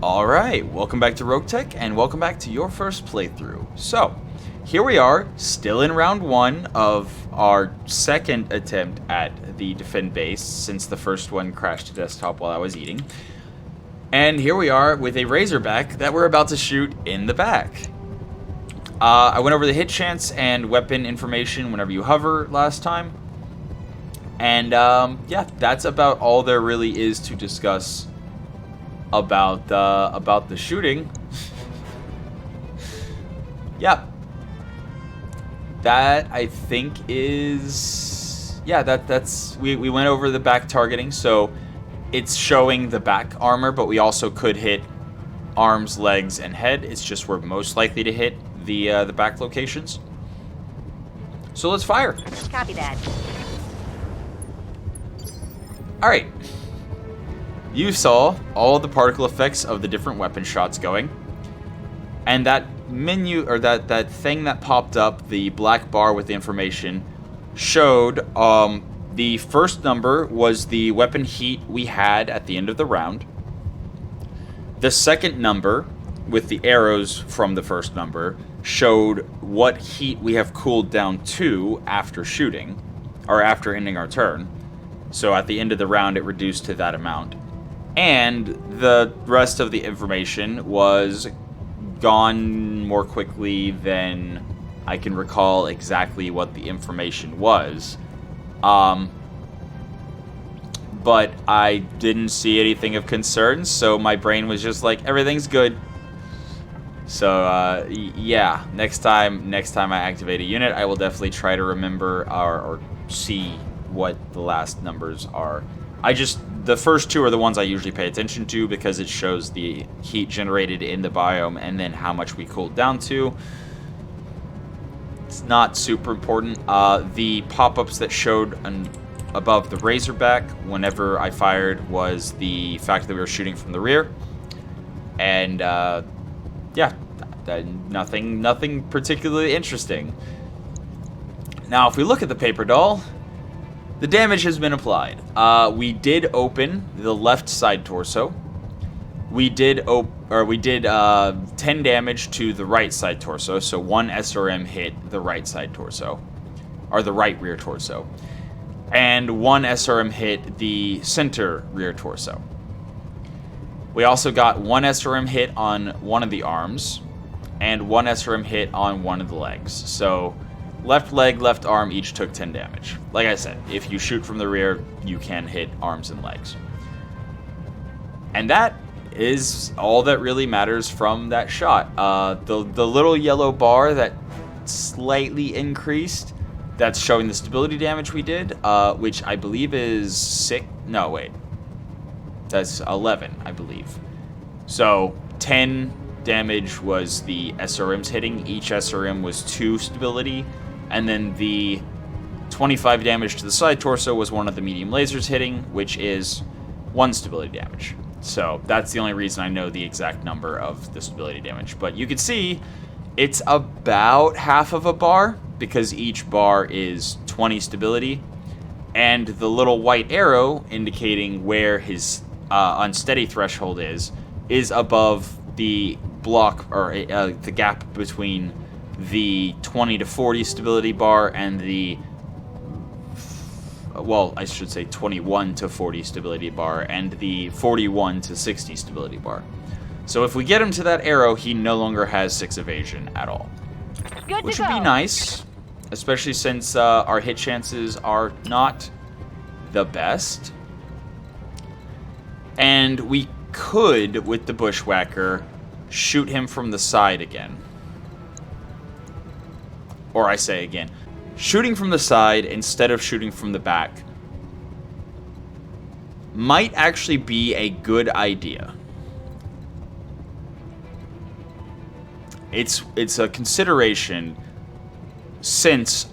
Alright, welcome back to Roguetech, and welcome back to your first playthrough. So, here we are, still in round 1 of our second attempt at the defend base, since the first one crashed to desktop while I was eating. And here we are with a Razorback that we're about to shoot in the back. I went over the hit chance and weapon information whenever you hover last time. And yeah, that's about all there really is to discuss about the shooting. Yeah, that I think is that's we went over the back targeting, so it's showing the back armor, but we also could hit arms, legs, and head. It's just we're most likely to hit the back locations. So let's fire. Copy that. All right. You saw all the particle effects of the different weapon shots going, and that menu, or that thing that popped up, the black bar with the information, showed the first number was the weapon heat we had at the end of the round. The second number, with the arrows from the first number, showed what heat we have cooled down to after shooting, or after ending our turn. So at the end of the round, it reduced to that amount. And the rest of the information was gone more quickly than I can recall exactly what the information was. But I didn't see anything of concern, so my brain was just like, everything's good. So, yeah, next time I activate a unit, I will definitely try to remember or see what the last numbers are. The first two are the ones I usually pay attention to because it shows the heat generated in the biome and then how much we cooled down to. It's not super important. The pop-ups that showed above the Razorback whenever I fired was the fact that we were shooting from the rear. And, yeah, nothing particularly interesting. Now, if we look at the paper doll, the damage has been applied. We did open the left side torso. We did 10 damage to the right side torso, so one SRM hit the right side torso, or the right rear torso, and one SRM hit the center rear torso. We also got one SRM hit on one of the arms, and one SRM hit on one of the legs. So left leg, left arm each took 10 damage. Like I said, if you shoot from the rear, you can hit arms and legs. And that is all that really matters from that shot. The little yellow bar that slightly increased, that's showing the stability damage we did, which I believe is 6. No, wait. That's 11, I believe. So 10 damage was the SRMs hitting. Each SRM was 2 stability. And then the 25 damage to the side torso was one of the medium lasers hitting, which is 1 stability damage. So that's the only reason I know the exact number of the stability damage. But you can see it's about half of a bar, because each bar is 20 stability. And the little white arrow indicating where his unsteady threshold is above the block, or the gap between the 20 to 40 stability bar and the, well, I should say 21 to 40 stability bar and the 41 to 60 stability bar. So if we get him to that arrow, he no longer has 6 evasion at all. Which would be nice, especially since our hit chances are not the best. And we could, with the Bushwhacker, shoot him from the side again. Or I say again, shooting from the side instead of shooting from the back might actually be a good idea. It's a consideration, since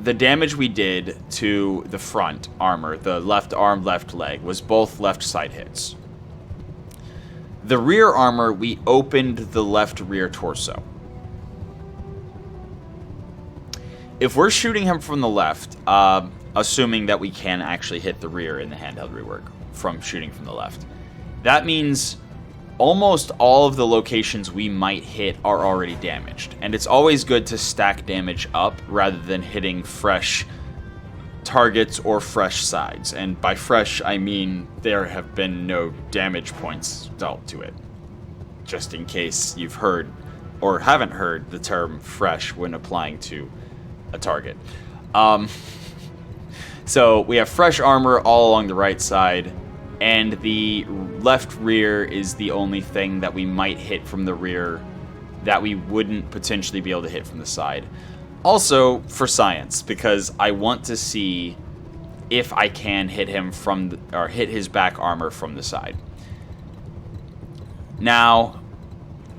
the damage we did to the front armor, the left arm, left leg, was both left side hits. The rear armor, we opened the left rear torso. If we're shooting him from the left, assuming that we can actually hit the rear in the handheld rework from shooting from the left, that means almost all of the locations we might hit are already damaged. And it's always good to stack damage up rather than hitting fresh targets or fresh sides. And by fresh, I mean there have been no damage points dealt to it. Just in case you've heard or haven't heard the term fresh when applying to a target. So we have fresh armor all along the right side, and the left rear is the only thing that we might hit from the rear that we wouldn't potentially be able to hit from the side. Also, for science, because I want to see if I can hit him from or hit his back armor from the side. Now,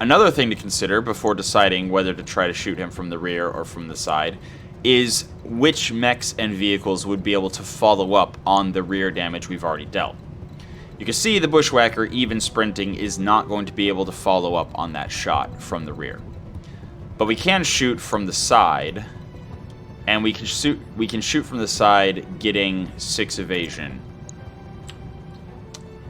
another thing to consider before deciding whether to try to shoot him from the rear or from the side is which mechs and vehicles would be able to follow up on the rear damage we've already dealt. You can see the Bushwhacker, even sprinting, is not going to be able to follow up on that shot from the rear. But we can shoot from the side, and we can shoot from the side, getting 6 evasion.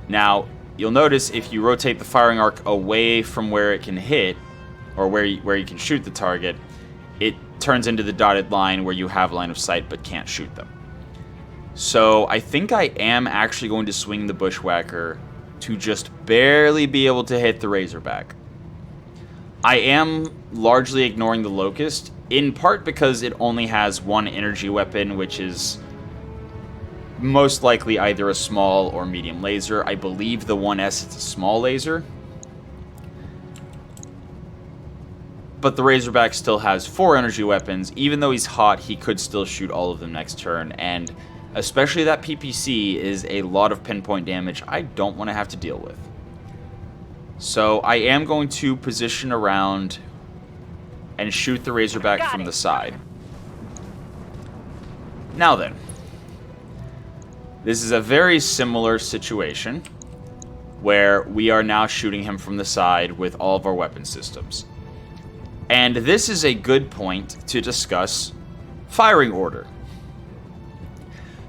Now, you'll notice if you rotate the firing arc away from where it can hit, or where you can shoot the target, it turns into the dotted line where you have line of sight but can't shoot them. So I think I am actually going to swing the Bushwhacker to just barely be able to hit the Razorback. I am largely ignoring the Locust, in part because it only has one energy weapon, which is most likely either a small or medium laser. I believe the 1S is a small laser. But the Razorback still has 4 energy weapons. Even though he's hot, he could still shoot all of them next turn. And especially that PPC is a lot of pinpoint damage I don't want to have to deal with. So I am going to position around and shoot the Razorback from the side. Now then. This is a very similar situation where we are now shooting him from the side with all of our weapon systems. And this is a good point to discuss firing order.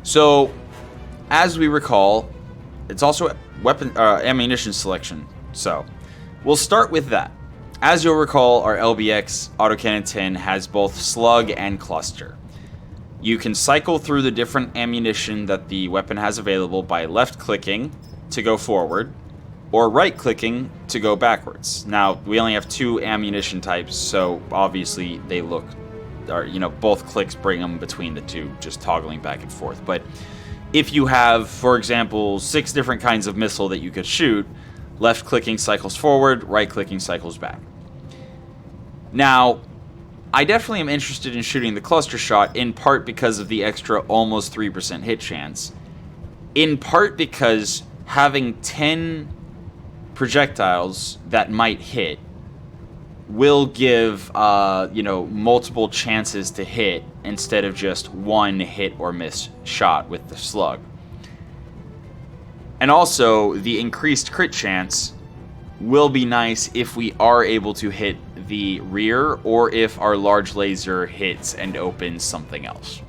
So, as we recall, it's also ammunition selection. So, we'll start with that. As you'll recall, our LBX autocannon 10 has both slug and cluster. You can cycle through the different ammunition that the weapon has available by left-clicking to go forward, or right-clicking to go backwards. Now, we only have 2 ammunition types, so obviously they look, both clicks bring them between the 2, just toggling back and forth. But if you have, for example, 6 different kinds of missile that you could shoot, left-clicking cycles forward, right-clicking cycles back. Now, I definitely am interested in shooting the cluster shot, in part because of the extra almost 3% hit chance, in part because having 10 projectiles that might hit will give, multiple chances to hit instead of just one hit or miss shot with the slug. And also, the increased crit chance will be nice if we are able to hit the rear or if our large laser hits and opens something else.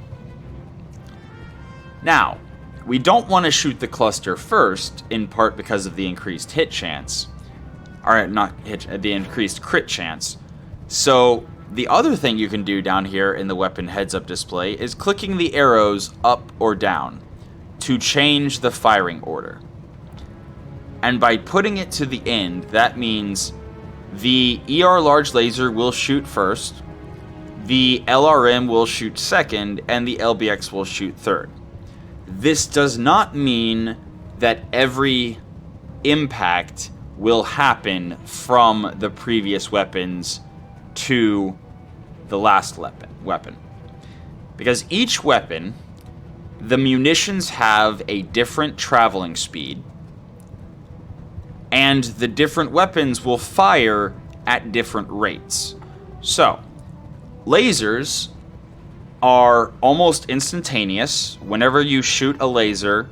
Now, we don't want to shoot the cluster first, in part because of the increased hit chance. The increased crit chance. So, the other thing you can do down here in the weapon heads-up display is clicking the arrows up or down to change the firing order. And by putting it to the end, that means the ER large laser will shoot first, the LRM will shoot second, and the LBX will shoot third. This does not mean that every impact will happen from the previous weapons to the last weapon. Because each weapon, the munitions have a different traveling speed, and the different weapons will fire at different rates. So, lasers are almost instantaneous. Whenever you shoot a laser,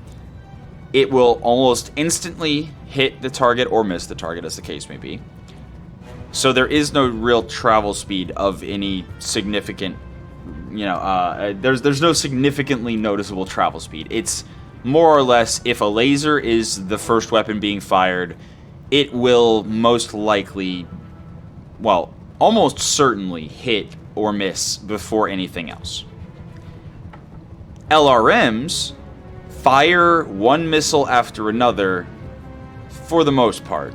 it will almost instantly hit the target or miss the target, as the case may be. So there is no real travel speed of any significant, there's no significantly noticeable travel speed. It's more or less, if a laser is the first weapon being fired, it will most likely, well, almost certainly hit or miss before anything else. LRMs fire one missile after another for the most part.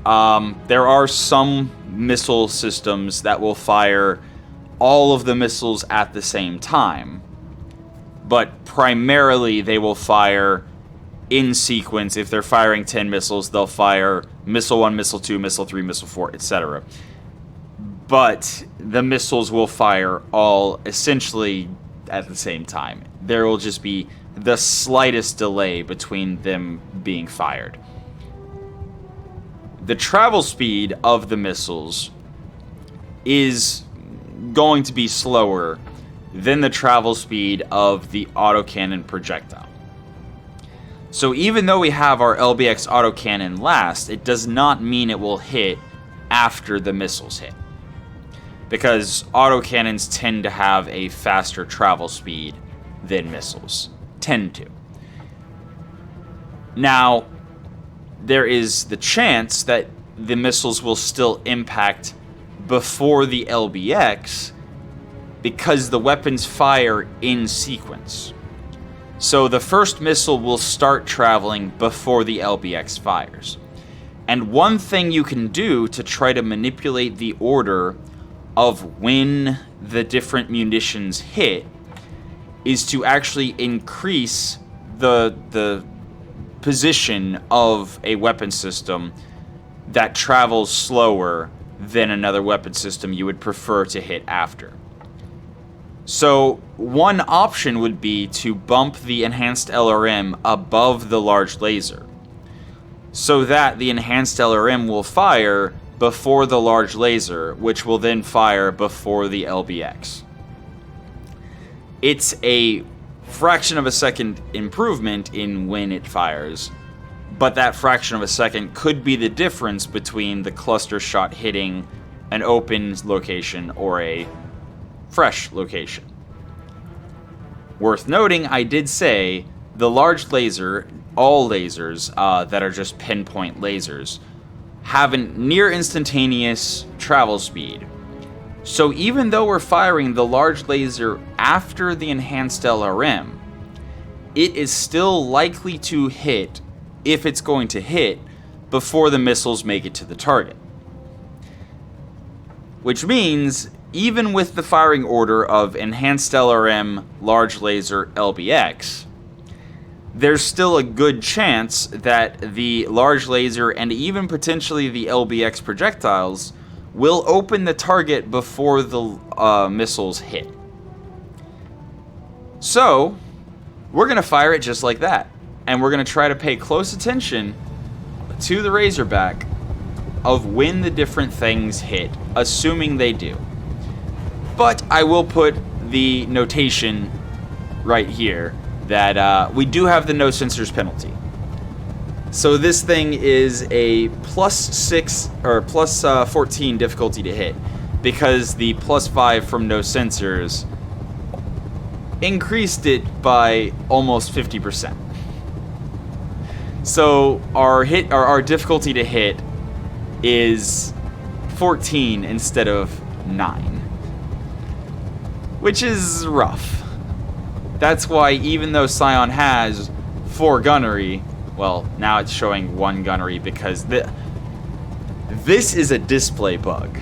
There are some missile systems that will fire all of the missiles at the same time, but primarily they will fire in sequence. If they're firing 10 missiles, they'll fire missile 1, missile 2, missile 3, missile 4, etc. But the missiles will fire all essentially at the same time. There will just be the slightest delay between them being fired. The travel speed of the missiles is going to be slower than the travel speed of the autocannon projectile. So even though we have our LBX autocannon last, it does not mean it will hit after the missiles hit, because autocannons tend to have a faster travel speed than missiles. Tend to. Now, there is the chance that the missiles will still impact before the LBX because the weapons fire in sequence. So the first missile will start traveling before the LBX fires. And one thing you can do to try to manipulate the order of when the different munitions hit is to actually increase the position of a weapon system that travels slower than another weapon system you would prefer to hit after. So one option would be to bump the enhanced LRM above the large laser, so that the enhanced LRM will fire before the large laser, which will then fire before the LBX. It's a fraction of a second improvement in when it fires, but that fraction of a second could be the difference between the cluster shot hitting an open location or a fresh location. Worth noting, I did say the large laser, all lasers that are just pinpoint lasers, have a near instantaneous travel speed. So even though we're firing the large laser after the enhanced LRM, it is still likely to hit, if it's going to hit, before the missiles make it to the target. Which means, even with the firing order of enhanced LRM, large laser, LBX, there's still a good chance that the large laser and even potentially the LBX projectiles will open the target before the missiles hit. So, we're going to fire it just like that. And we're going to try to pay close attention to the Razorback of when the different things hit, assuming they do. But I will put the notation right here that we do have the no sensors penalty. So this thing is a +6 or +14 difficulty to hit, because the +5 from no sensors increased it by almost 50%. So our difficulty to hit is 14 instead of 9, which is rough. That's why even though Scion has 4 gunnery, well, now it's showing 1 gunnery because this is a display bug.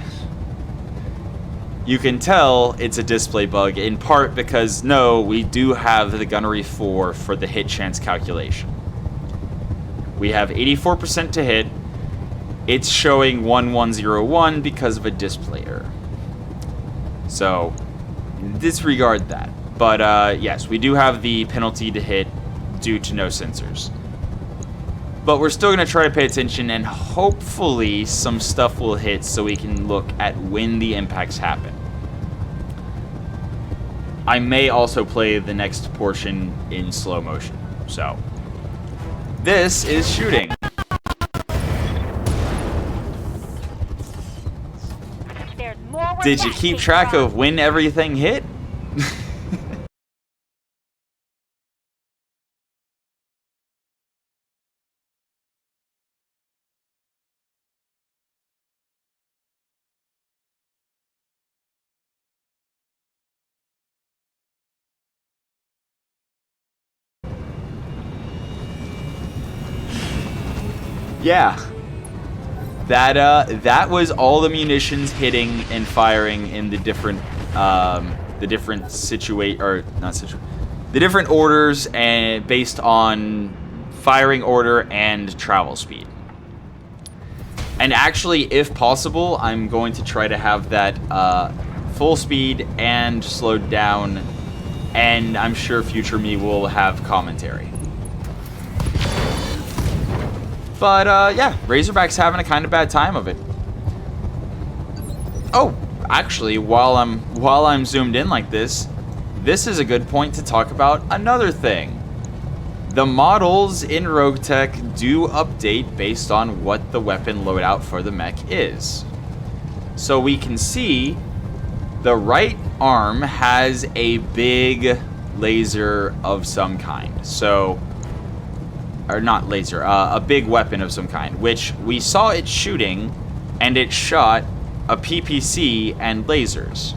You can tell it's a display bug in part because, no, we do have the gunnery 4 for the hit chance calculation. We have 84% to hit. It's showing 1101 because of a display error. So, disregard that. But yes, we do have the penalty to hit due to no sensors. But we're still going to try to pay attention, and hopefully some stuff will hit so we can look at when the impacts happen. I may also play the next portion in slow motion. So, this is shooting. Did you keep track of when everything hit? Yeah. That was all the munitions hitting and firing in the different the different orders, and based on firing order and travel speed. And actually, if possible, I'm going to try to have that full speed and slowed down, and I'm sure future me will have commentary. But yeah, Razorback's having a kind of bad time of it. Oh, actually, while I'm zoomed in like this is a good point to talk about another thing. The models in Roguetech do update based on what the weapon loadout for the mech is. So we can see the right arm has a big laser of some kind. So, or not laser, a big weapon of some kind, which we saw it shooting, and it shot a PPC and lasers.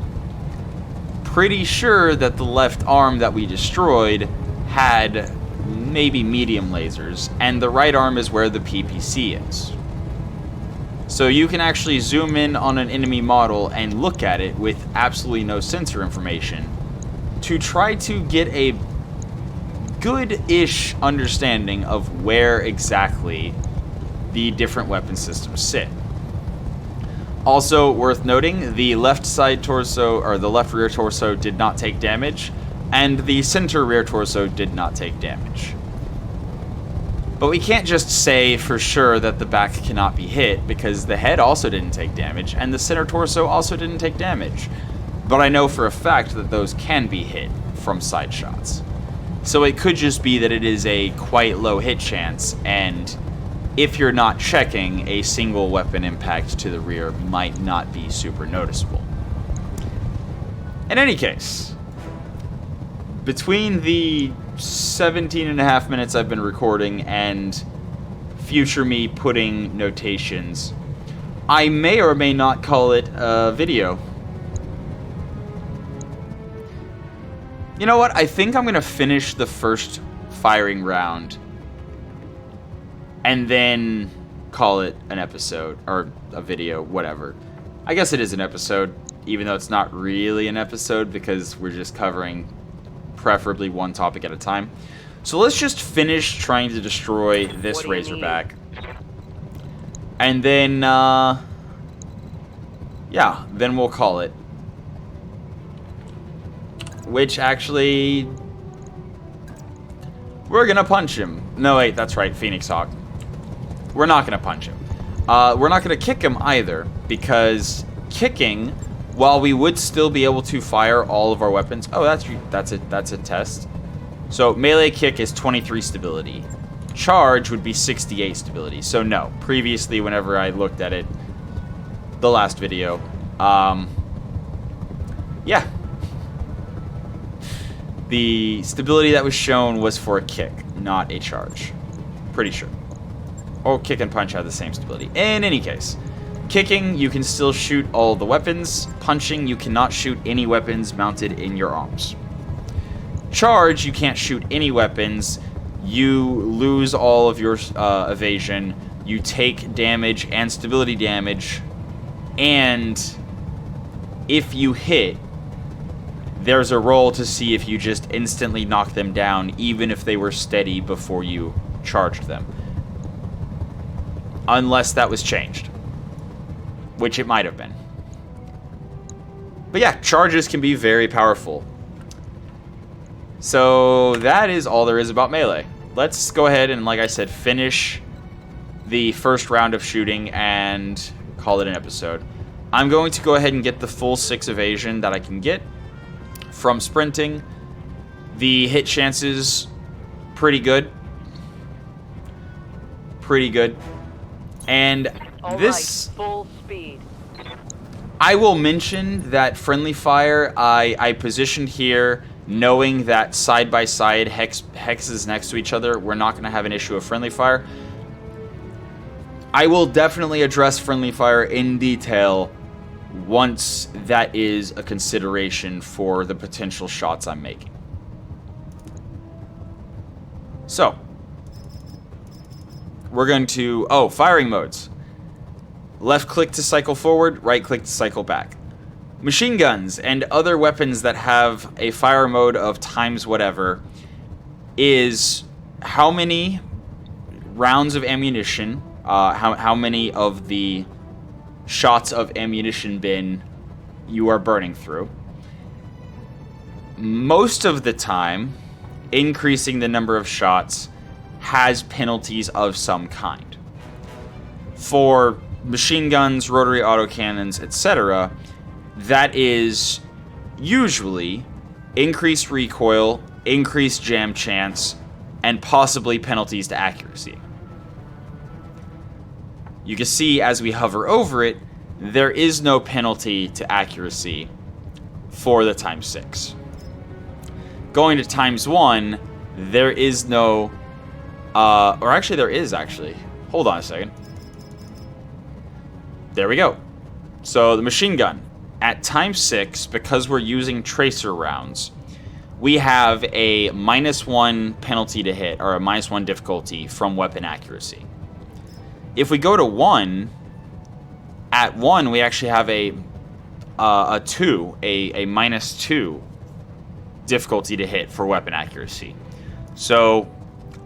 Pretty sure that the left arm that we destroyed had maybe medium lasers, and the right arm is where the PPC is. So you can actually zoom in on an enemy model and look at it with absolutely no sensor information to try to get a good-ish understanding of where exactly the different weapon systems sit. Also worth noting, the left side torso, or the left rear torso, did not take damage, and the center rear torso did not take damage. But we can't just say for sure that the back cannot be hit, because the head also didn't take damage, and the center torso also didn't take damage. But I know for a fact that those can be hit from side shots. So it could just be that it is a quite low hit chance, and if you're not checking, a single weapon impact to the rear might not be super noticeable. In any case, between the 17.5 minutes I've been recording and future me putting notations, I may or may not call it a video. You know what? I think I'm going to finish the first firing round and then call it an episode, or a video, whatever. I guess it is an episode, even though it's not really an episode because we're just covering preferably one topic at a time. So let's just finish trying to destroy this Razorback. And then, yeah, then we'll call it. Which actually, we're gonna punch him. No, wait, that's right, Phoenix Hawk. We're not gonna punch him. We're not gonna kick him either, because kicking, while we would still be able to fire all of our weapons. Oh, that's a test. So melee kick is 23 stability. Charge would be 68 stability. So no, previously whenever I looked at it, the last video, yeah. The stability that was shown was for a kick, not a charge. Pretty sure. Or kick and punch have the same stability. In any case, kicking, you can still shoot all the weapons. Punching, you cannot shoot any weapons mounted in your arms. Charge, you can't shoot any weapons. You lose all of your evasion. You take damage and stability damage. And if you hit, there's a roll to see if you just instantly knock them down, even if they were steady before you charged them. Unless that was changed. Which it might have been. But yeah, charges can be very powerful. So that is all there is about melee. Let's go ahead and, like I said, finish the first round of shooting and call it an episode. I'm going to go ahead and get the full 6 evasion that I can get from sprinting. The hit chances, pretty good. Pretty good. And all this... right, full speed. I will mention that friendly fire, I positioned here knowing that side by side hexes next to each other, we're not going to have an issue of friendly fire. I will definitely address friendly fire in detail once that is a consideration for the potential shots I'm making. we're going to... Oh, firing modes. Left click to cycle forward, right click to cycle back. Machine guns and other weapons that have a fire mode of times whatever is how many rounds of ammunition, how many of the shots of ammunition bin you are burning through. Most of the time, increasing the number of shots has penalties of some kind. For machine guns, rotary autocannons, etc., that is usually increased recoil, increased jam chance, and possibly penalties to accuracy. You can see as we hover over it, there is no penalty to accuracy for the ×6. Going to ×1, there is no, or actually there is actually. Hold on a second. There we go. So the machine gun, at ×6, because we're using tracer rounds, we have a -1 penalty to hit, or a -1 difficulty from weapon accuracy. If we go to 1, at 1 we actually have a -2 difficulty to hit for weapon accuracy. So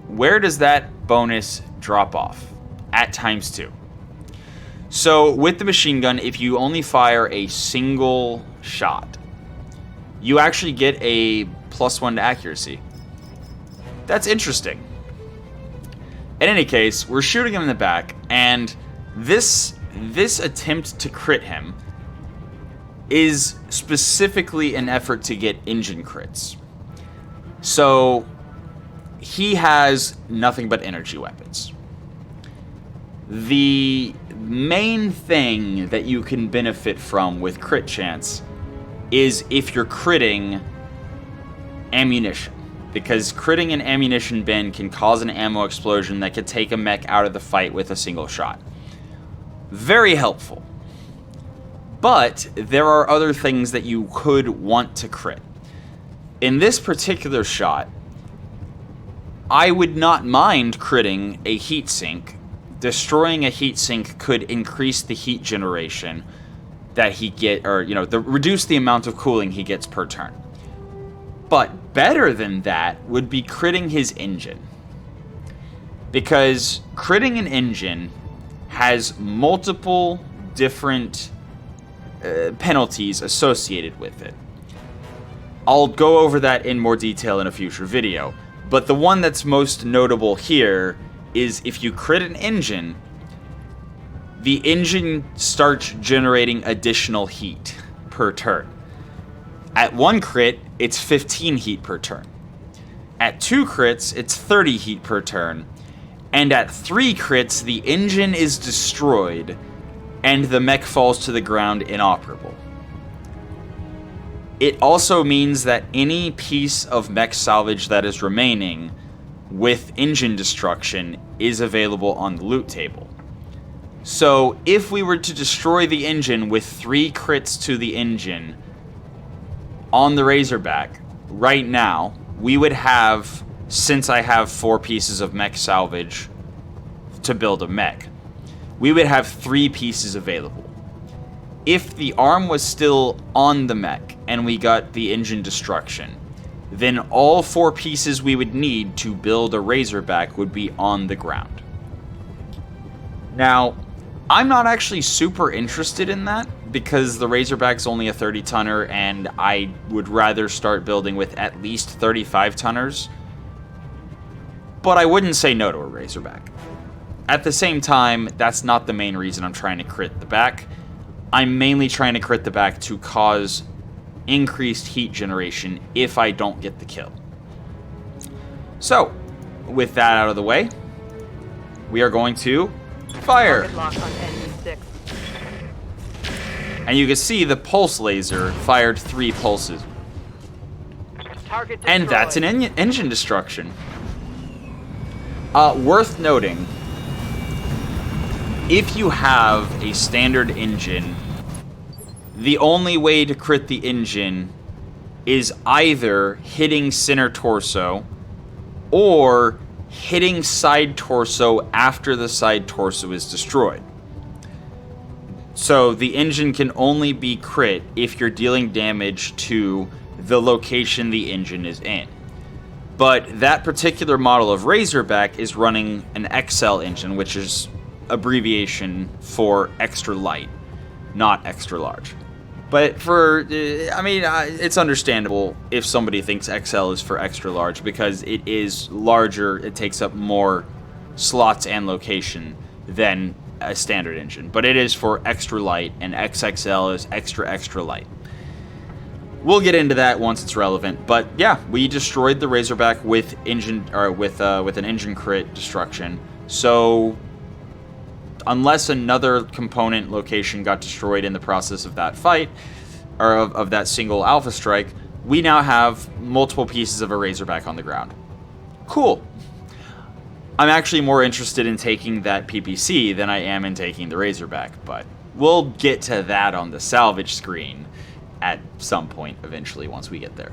where does that bonus drop off? At ×2. So with the machine gun, if you only fire a single shot, you actually get a +1 to accuracy. That's interesting. In any case, we're shooting him in the back, and this attempt to crit him is specifically an effort to get engine crits. So he has nothing but energy weapons. The main thing that you can benefit from with crit chance is if you're critting ammunition, because critting an ammunition bin can cause an ammo explosion that could take a mech out of the fight with a single shot. Very helpful. But there are other things that you could want to crit. In this particular shot, I would not mind critting a heatsink. Destroying a heatsink could increase the heat generation that he get, or reduce the amount of cooling he gets per turn. But better than that would be critting his engine, because critting an engine has multiple different penalties associated with it. I'll go over that in more detail in a future video, but the one that's most notable here is if you crit an engine, the engine starts generating additional heat per turn. At 1 crit, it's 15 heat per turn. At 2 crits, it's 30 heat per turn. And at 3 crits, the engine is destroyed, and the mech falls to the ground inoperable. It also means that any piece of mech salvage that is remaining with engine destruction is available on the loot table. So if we were to destroy the engine with 3 crits to the engine on the Razorback, right now, we would have, since I have 4 pieces of mech salvage to build a mech, we would have 3 pieces available. If the arm was still on the mech and we got the engine destruction, then all 4 pieces we would need to build a Razorback would be on the ground. Now, I'm not actually super interested in that, because the Razorback's only a 30-tonner, and I would rather start building with at least 35-tonners. But I wouldn't say no to a Razorback. At the same time, that's not the main reason I'm trying to crit the back. I'm mainly trying to crit the back to cause increased heat generation if I don't get the kill. So, with that out of the way, we are going to fire. And you can see the pulse laser fired 3 pulses. And that's an engine destruction. Worth noting, if you have a standard engine, the only way to crit the engine is either hitting center torso or hitting side torso after the side torso is destroyed. So the engine can only be crit if you're dealing damage to the location the engine is in. But that particular model of Razorback is running an XL engine, which is abbreviation for extra light, not extra large. But it's understandable if somebody thinks XL is for extra large, because it is larger, it takes up more slots and location than a standard engine. But it is for extra light, and XXL is extra light. We'll get into that once it's relevant. But yeah, we destroyed the Razorback with an engine crit destruction. So unless another component location got destroyed in the process of that fight, or of that single alpha strike, we now have multiple pieces of a Razorback on the ground. Cool. I'm actually more interested in taking that PPC than I am in taking the Razorback, but we'll get to that on the salvage screen at some point eventually once we get there.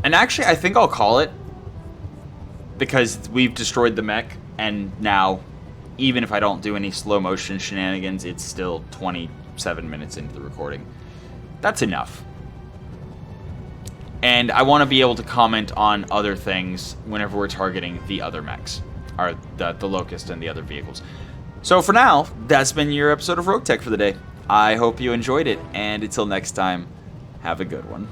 And actually, I think I'll call it, because we've destroyed the mech, and now, even if I don't do any slow motion shenanigans, it's still 27 minutes into the recording. That's enough. And I want to be able to comment on other things whenever we're targeting the other mechs, or the Locust and the other vehicles. So for now, that's been your episode of Roguetech for the day. I hope you enjoyed it, and until next time, have a good one.